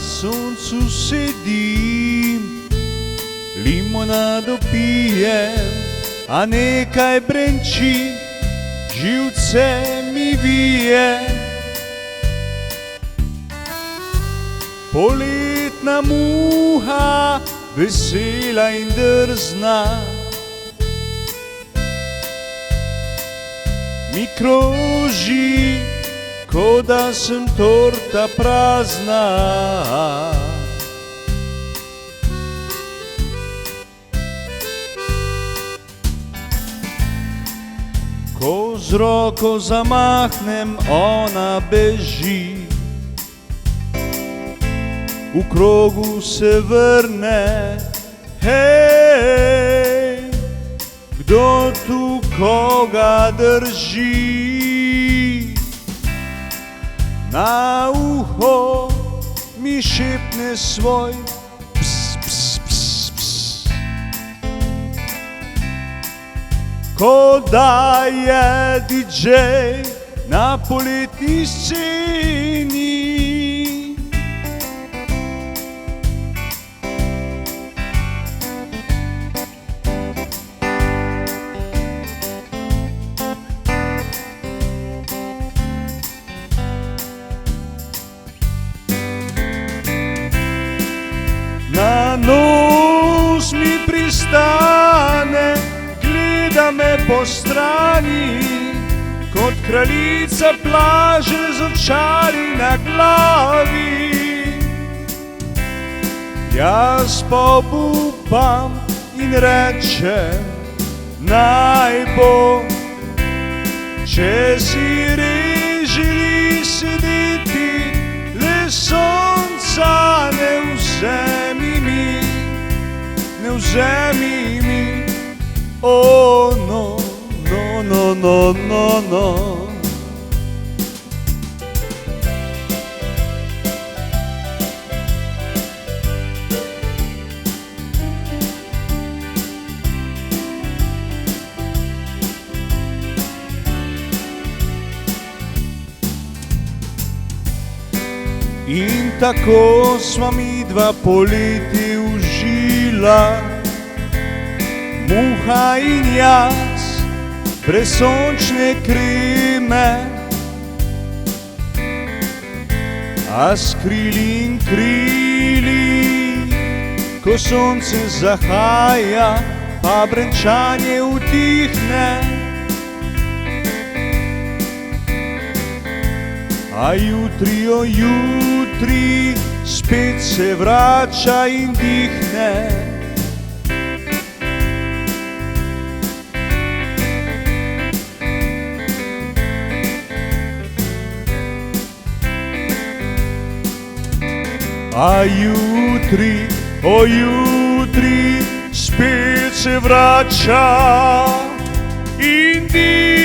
soncu sedim, limonado pijem, a nekaj brenči, živce mi vije. Poletna muha, vesela in drzna, mi kroži, ko da sem torta prazna. Ko z roko zamahnem, ona beži, v krogu se vrne. Hej, kdo tu koga drži? Na uho mi šepne svoj ps, ps, ps, ps. Ko da je DJ na poletni sceni, na nos mi pristane, gleda me po strani, kot kraljica plaže z očali na glavi. Jaz pa obupam in rečem, naj bo, če si res želi sedeti, le sonca ne vzemi mi, ne vzemi mi. Oh, no, no, no, no, no, no. In tako sva midva poleti užila, muha in jaz, brez sončne kreme, a s krili in krili, ko sonce zahaja, pa brenčanje utihne. A jutri, o jutri, spet se vrača in dihne. A jutri, o jutri, spet se vrača in dihne.